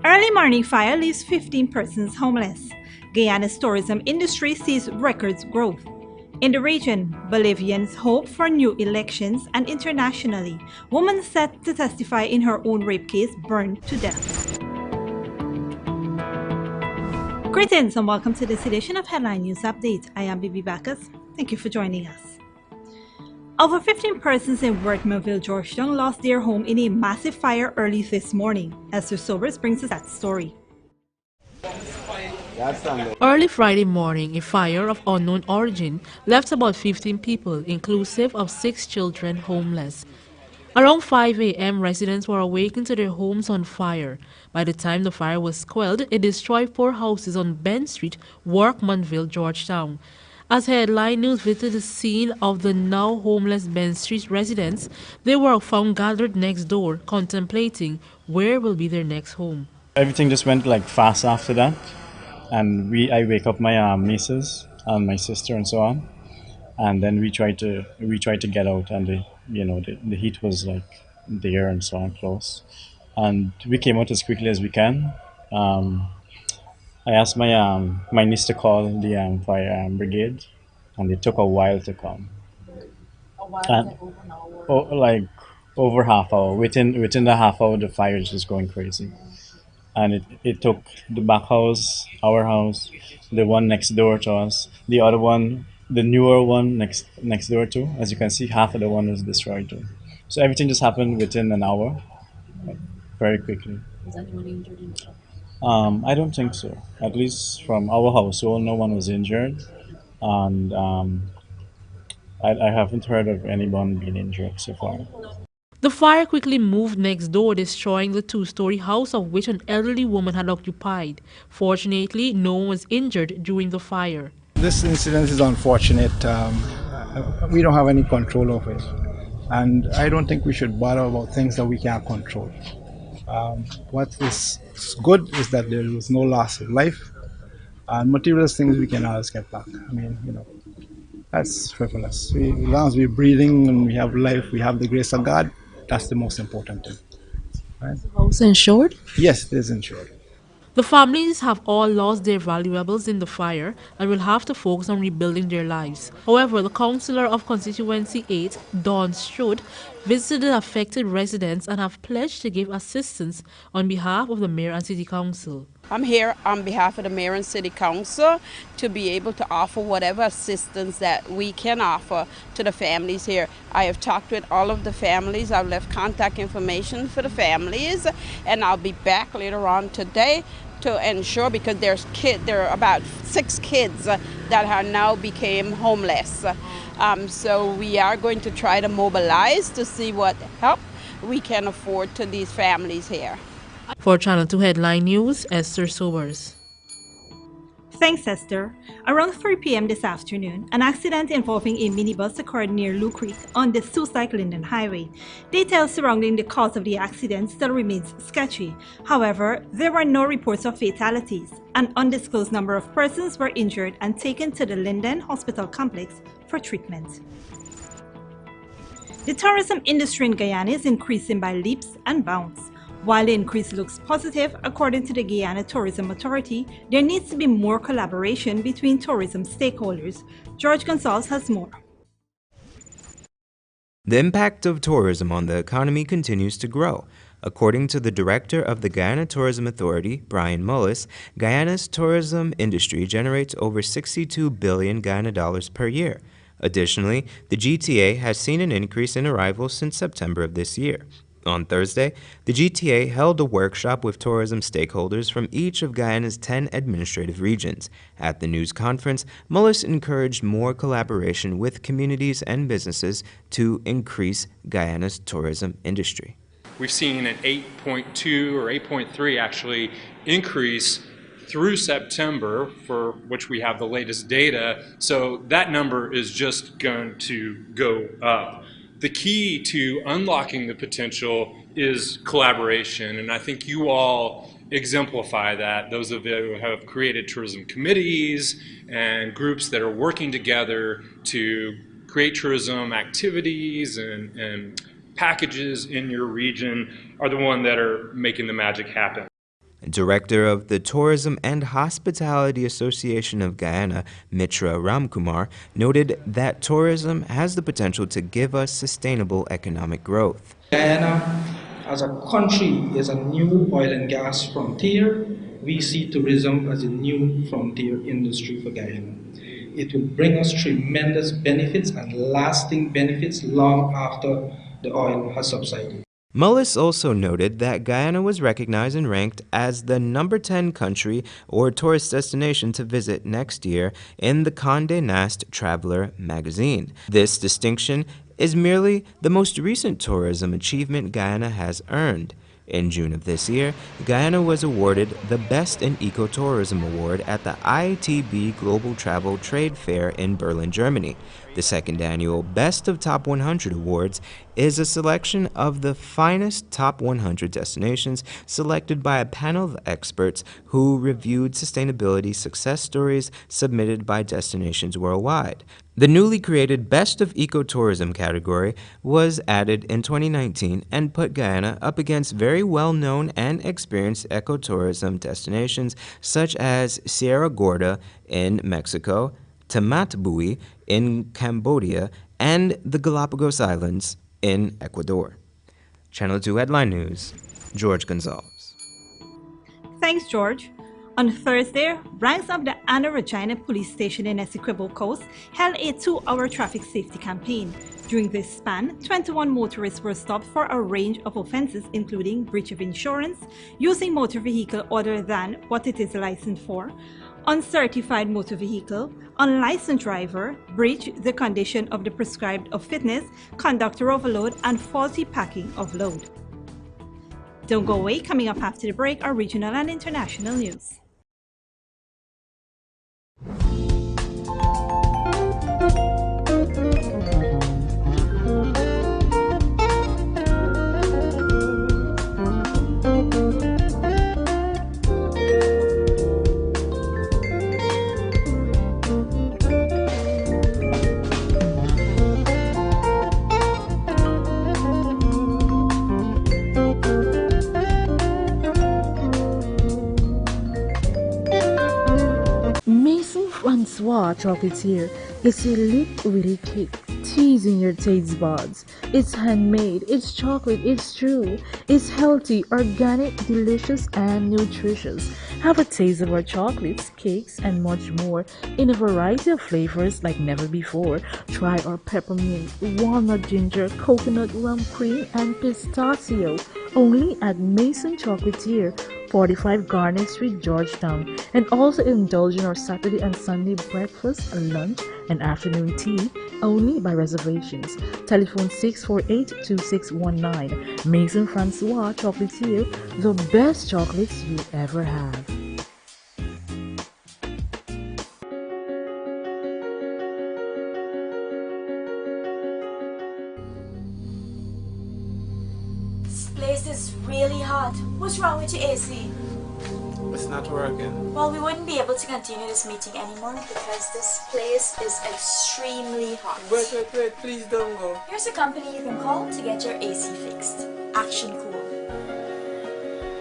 Early morning fire leaves 15 persons homeless. Guyana's tourism industry sees records growth. In the region, Bolivians hope for new elections, and internationally, woman set to testify in her own rape case burned to death. Greetings and welcome to this edition of Headline News Update. I am Bibi Bacchus. Thank you for joining us. Over 15 persons in Wortmanville, Georgetown lost their home in a massive fire early this morning. Esther Sobers brings us that story. Early Friday morning, a fire of unknown origin left about 15 people, inclusive of 6 children, homeless. Around 5 a.m., residents were awakened to their homes on fire. By the time the fire was quelled, it destroyed 4 houses on Ben Street, Workmanville, Georgetown. As Headline News visited the scene of the now homeless Ben Street residents, they were found gathered next door, contemplating where will be their next home. Everything just went like fast after that, and I wake up my nieces and my sister and so on, and then we try to get out, and the heat was like there and so on close, and we came out as quickly as we can. I asked my niece to call the fire brigade, and it took a while to come. And, like over half hour. Within the half hour, the fire is just going crazy, and it took the back house, our house, the one next door to us, the other one, the newer one next door too. As you can see, half of the one was destroyed too. So everything just happened within an hour, like, very quickly. Was anyone injured? I don't think so. At least from our household, no one was injured, and I haven't heard of anyone being injured so far. The fire quickly moved next door, destroying the 2-story house of which an elderly woman had occupied. Fortunately, no one was injured during the fire. This incident is unfortunate. We don't have any control of it, and I don't think we should bother about things that we can't control. What is good is that there was no loss of life, and material things we can always get back. I mean, that's frivolous. As long as we're breathing and we have life, we have the grace of God. That's the most important thing. Right? House insured? Yes, it is insured. The families have all lost their valuables in the fire and will have to focus on rebuilding their lives. However, the councillor of Constituency 8, Dawn Strode, visited the affected residents and have pledged to give assistance on behalf of the mayor and city council. I'm here on behalf of the mayor and city council to be able to offer whatever assistance that we can offer to the families here. I have talked with all of the families. I've left contact information for the families, and I'll be back later on today to ensure, because there are about 6 kids that have now became homeless. So we are going to try to mobilize to see what help we can afford to these families here. For Channel 2 Headline News, Esther Sobers. Thanks, Esther. Around 3 p.m. this afternoon, an accident involving a minibus occurred near Lou Creek on the Linden Highway. Details surrounding the cause of the accident still remains sketchy. However, there were no reports of fatalities. An undisclosed number of persons were injured and taken to the Linden Hospital Complex for treatment. The tourism industry in Guyana is increasing by leaps and bounds. While the increase looks positive, according to the Guyana Tourism Authority, there needs to be more collaboration between tourism stakeholders. George Gonzalez has more. The impact of tourism on the economy continues to grow. According to the director of the Guyana Tourism Authority, Brian Mullis, Guyana's tourism industry generates over 62 billion Guyana dollars per year. Additionally, the GTA has seen an increase in arrivals since September of this year. On Thursday, the GTA held a workshop with tourism stakeholders from each of Guyana's 10 administrative regions. At the news conference, Mullis encouraged more collaboration with communities and businesses to increase Guyana's tourism industry. We've seen an 8.2 or 8.3 actually increase through September, for which we have the latest data, so that number is just going to go up. The key to unlocking the potential is collaboration, and I think you all exemplify that. Those of you who have created tourism committees and groups that are working together to create tourism activities and packages in your region are the one that are making the magic happen. Director of the Tourism and Hospitality Association of Guyana, Mitra Ramkumar, noted that tourism has the potential to give us sustainable economic growth. Guyana, as a country, is a new oil and gas frontier. We see tourism as a new frontier industry for Guyana. It will bring us tremendous benefits and lasting benefits long after the oil has subsided. Mullis also noted that Guyana was recognized and ranked as the number 10 country or tourist destination to visit next year in the Condé Nast Traveler magazine. This distinction is merely the most recent tourism achievement Guyana has earned. In June of this year, Guyana was awarded the Best in Ecotourism Award at the ITB Global Travel Trade Fair in Berlin, Germany. The second annual Best of Top 100 Awards is a selection of the finest top 100 destinations selected by a panel of experts who reviewed sustainability success stories submitted by destinations worldwide. The newly created Best of Ecotourism category was added in 2019 and put Guyana up against very well-known and experienced ecotourism destinations such as Sierra Gorda in Mexico, Tamatbui in Cambodia, and the Galapagos Islands in Ecuador. Channel 2 Headline News, George Gonzalez. Thanks, George. On Thursday, ranks of the Anna Regina police station in Essequibo Coast held a 2-hour traffic safety campaign. During this span, 21 motorists were stopped for a range of offenses including breach of insurance, using motor vehicle other than what it is licensed for, uncertified motor vehicle, unlicensed driver, breach the condition of the prescribed of fitness, conductor overload, and faulty packing of load. Don't go away. Coming up after the break are regional and international news. Francois chocolatier is a liquidy cake teasing your taste buds. It's handmade, it's chocolate, it's true, it's healthy, organic, delicious, and nutritious. Have a taste of our chocolates, cakes, and much more in a variety of flavors like never before. Try our peppermint, walnut ginger, coconut rum cream, and pistachio. Only at Mason Chocolatier, 45 Garnet Street, Georgetown. And also indulge in our Saturday and Sunday breakfast, lunch, and afternoon tea only by reservations. Telephone 648-2619. Mason Francois Chocolatier, the best chocolates you ever have. This place is really hot. What's wrong with your AC? It's not working. Well, we wouldn't be able to continue this meeting anymore because this place is extremely hot. Wait, please don't go. Here's a company you can call to get your AC fixed. Action Cool.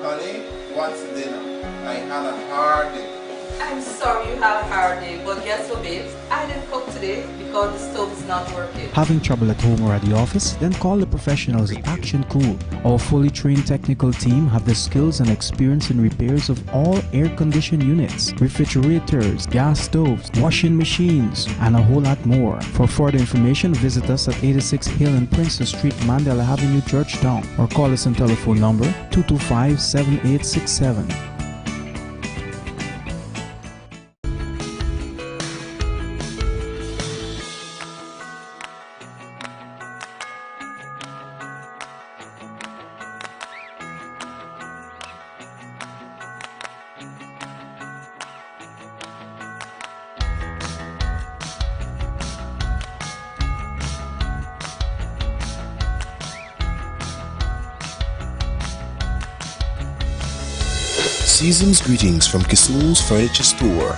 Honey, what's for dinner? I had a hard day. I'm sorry you had a hard day, but guess what, babes? I didn't cook today because the stove is not working. Having trouble at home or at the office? Then call the professionals at Action Cool. Our fully trained technical team have the skills and experience in repairs of all air-conditioned units, refrigerators, gas stoves, washing machines, and a whole lot more. For further information, visit us at 86 Hill and Princess Street, Mandela Avenue, Georgetown, or call us on telephone number 225-7867. Season's greetings from Kisu's Furniture Store.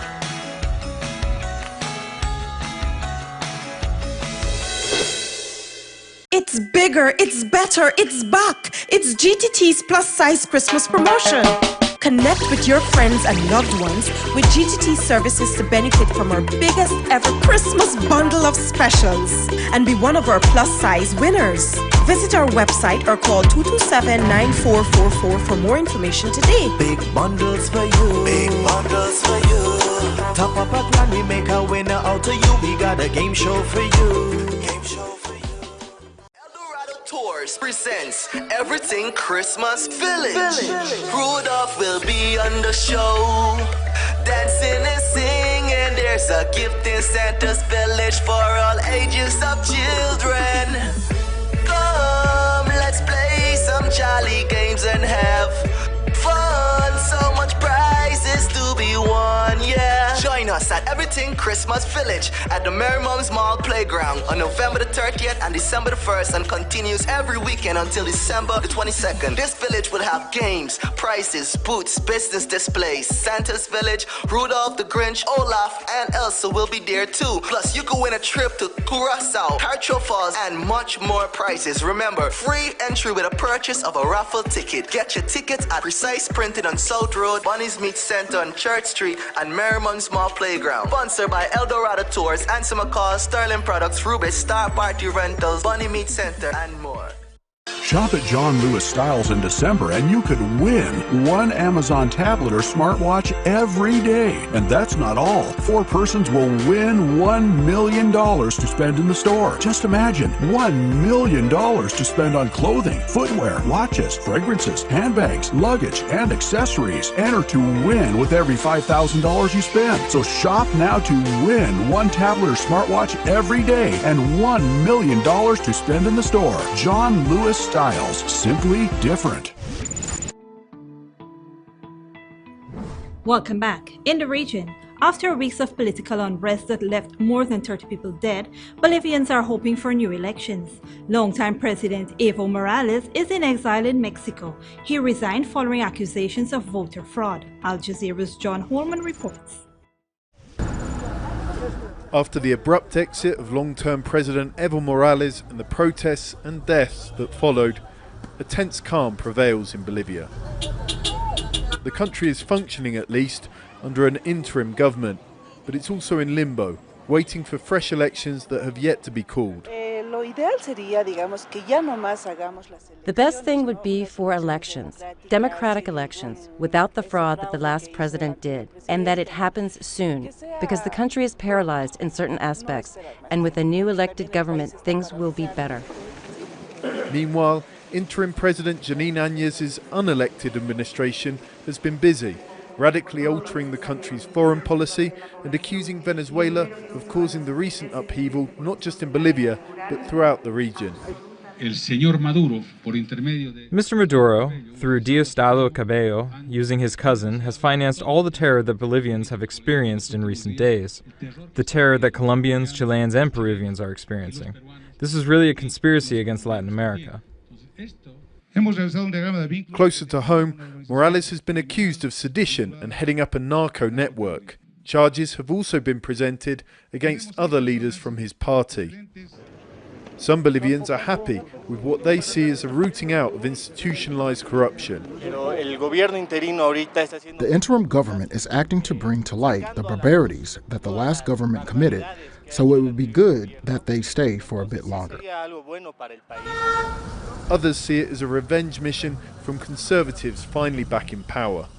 It's It's bigger, it's better, it's back. It's GTT's plus size Christmas promotion. Connect with your friends and loved ones with GTT services to benefit from our biggest ever Christmas bundle of specials and be one of our plus size winners. Visit our website or call 227-9444 for more information today. Big bundles for you. Big bundles for you. Top up a plan, we make a winner out of you. We got a game show for you. Game show for you. Eldorado Tours presents Everything Christmas Village. Rudolph will be on the show, dancing and singing. There's a gift in Santa's village for all ages of children. Come, let's play some jolly games and have fun. So much prizes to be won, yeah. Join us at Everything Christmas Village at the Merry Mums Mall Playground on November the 30th and December the 1st and continues every weekend until December the 22nd. This village will have games, prizes, booths, business displays. Santa's Village, Rudolph the Grinch, Olaf, and Elsa will be there too. Plus, you can win a trip to Curaçao, Harcho Falls, and much more prizes. Remember, free entry with a purchase of a raffle ticket. Get your tickets at Precise Printed on South Road, Bunny's Meat Center on Church Street, and Merriman Small Playground. Sponsored by Eldorado Tours, Ansa McCall, Sterling Products, Rubis, Star Party Rentals, Bunny Meat Center, and more. Shop at John Lewis Styles in December and you could win one Amazon tablet or smartwatch every day. And that's not all. 4 persons will win $1 million to spend in the store. Just imagine, $1 million to spend on clothing, footwear, watches, fragrances, handbags, luggage, and accessories. Enter to win with every $5,000 you spend. So shop now to win one tablet or smartwatch every day and $1 million to spend in the store. John Lewis Styles. Simply different. Welcome back. In the region, after weeks of political unrest that left more than 30 people dead, Bolivians are hoping for new elections. Longtime President Evo Morales is in exile in Mexico. He resigned following accusations of voter fraud. Al Jazeera's John Holman reports. After the abrupt exit of long-term President Evo Morales and the protests and deaths that followed, a tense calm prevails in Bolivia. The country is functioning, at least, under an interim government, but it's also in limbo, waiting for fresh elections that have yet to be called. The best thing would be for elections, democratic elections, without the fraud that the last president did, and that it happens soon, because the country is paralyzed in certain aspects, and with a new elected government, things will be better. Meanwhile, interim President Janine Áñez's unelected administration has been busy, radically altering the country's foreign policy and accusing Venezuela of causing the recent upheaval not just in Bolivia, but throughout the region. Mr. Maduro, through Diosdado Cabello, using his cousin, has financed all the terror that Bolivians have experienced in recent days. The terror that Colombians, Chileans, and Peruvians are experiencing. This is really a conspiracy against Latin America. Closer to home, Morales has been accused of sedition and heading up a narco network. Charges have also been presented against other leaders from his party. Some Bolivians are happy with what they see as a rooting out of institutionalized corruption. The interim government is acting to bring to light the barbarities that the last government committed, so it would be good that they stay for a bit longer. Others see it as a revenge mission from conservatives finally back in power.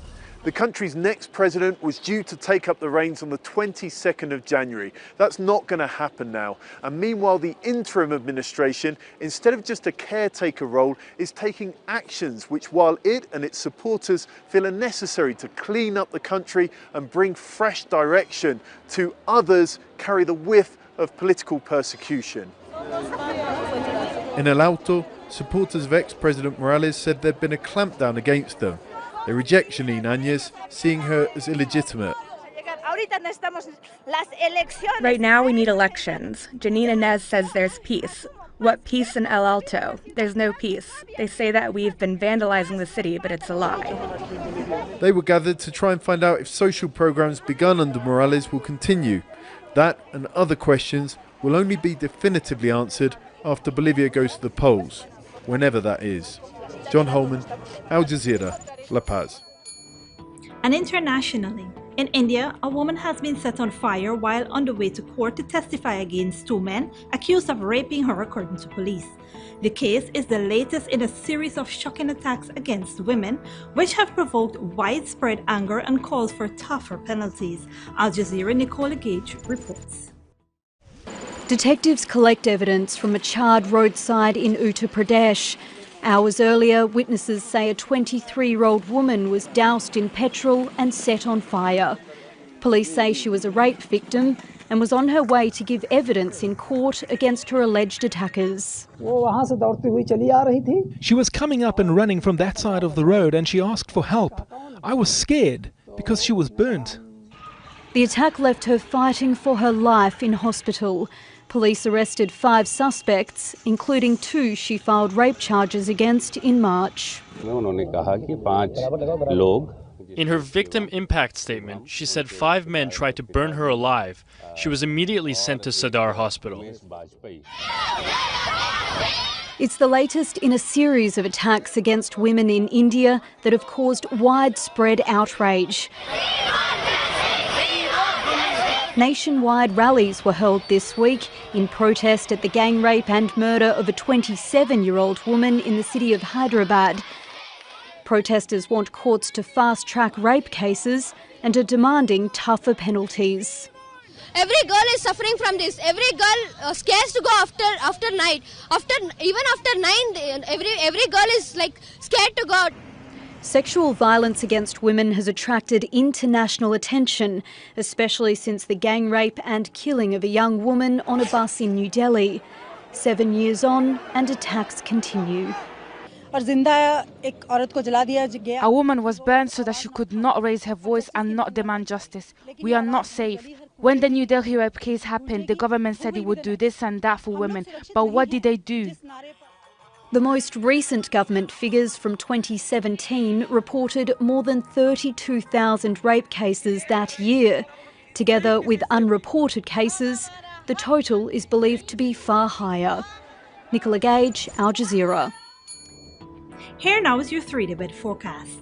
The country's next president was due to take up the reins on the 22nd of January. That's not going to happen now. And meanwhile, the interim administration, instead of just a caretaker role, is taking actions which, while it and its supporters feel are necessary to clean up the country and bring fresh direction, to others carry the whiff of political persecution. In El Alto, supporters of ex-President Morales said there'd been a clampdown against them. They reject Janine Áñez, seeing her as illegitimate. Right now we need elections. Janine Áñez says there's peace. What peace in El Alto? There's no peace. They say that we've been vandalizing the city, but it's a lie. They were gathered to try and find out if social programs begun under Morales will continue. That and other questions will only be definitively answered after Bolivia goes to the polls, whenever that is. John Holman, Al Jazeera, La Paz. And internationally, in India, a woman has been set on fire while on the way to court to testify against two men accused of raping her, according to police. The case is the latest in a series of shocking attacks against women, which have provoked widespread anger and calls for tougher penalties. Al Jazeera Nicole Gage reports. Detectives collect evidence from a charred roadside in Uttar Pradesh. Hours earlier, witnesses say a 23-year-old woman was doused in petrol and set on fire. Police say she was a rape victim and was on her way to give evidence in court against her alleged attackers. She was coming up and running from that side of the road and she asked for help. I was scared because she was burnt. The attack left her fighting for her life in hospital. Police arrested 5 suspects, including 2 she filed rape charges against in March. In her victim impact statement, she said 5 men tried to burn her alive. She was immediately sent to Sadar Hospital. It's the latest in a series of attacks against women in India that have caused widespread outrage. Nationwide rallies were held this week in protest at the gang rape and murder of a 27-year-old woman in the city of Hyderabad. Protesters want courts to fast-track rape cases and are demanding tougher penalties. Every girl is suffering from this. Every girl scares to go after night. Even after 9, every girl is like scared to go. Sexual violence against women has attracted international attention, especially since the gang rape and killing of a young woman on a bus in New Delhi. 7 years on, and attacks continue. A woman was burned so that she could not raise her voice and not demand justice. We are not safe. When the New Delhi rape case happened, the government said it would do this and that for women. But what did they do? The most recent government figures from 2017 reported more than 32,000 rape cases that year. Together with unreported cases, the total is believed to be far higher. Nicola Gage, Al Jazeera. Here now is your 3-day weather forecast.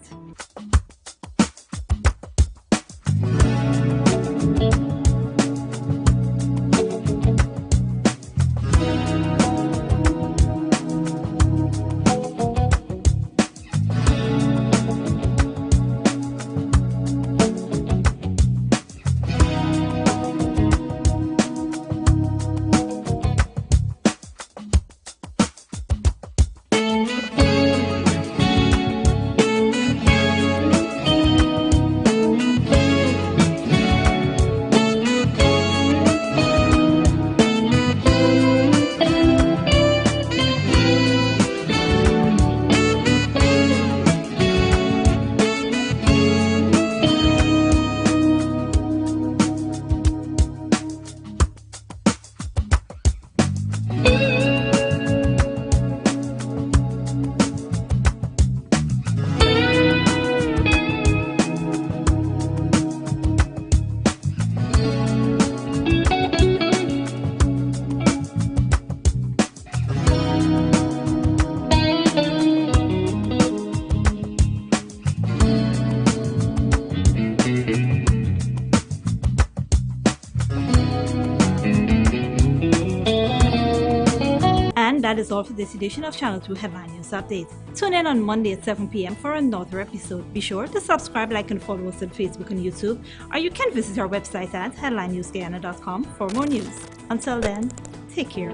That is all for this edition of Channel 2 Headline News Update. Tune in on Monday at 7 p.m. for another episode. Be sure to subscribe, like, and follow us on Facebook and YouTube, or you can visit our website at headlinenewsguyana.com for more news. Until then, take care.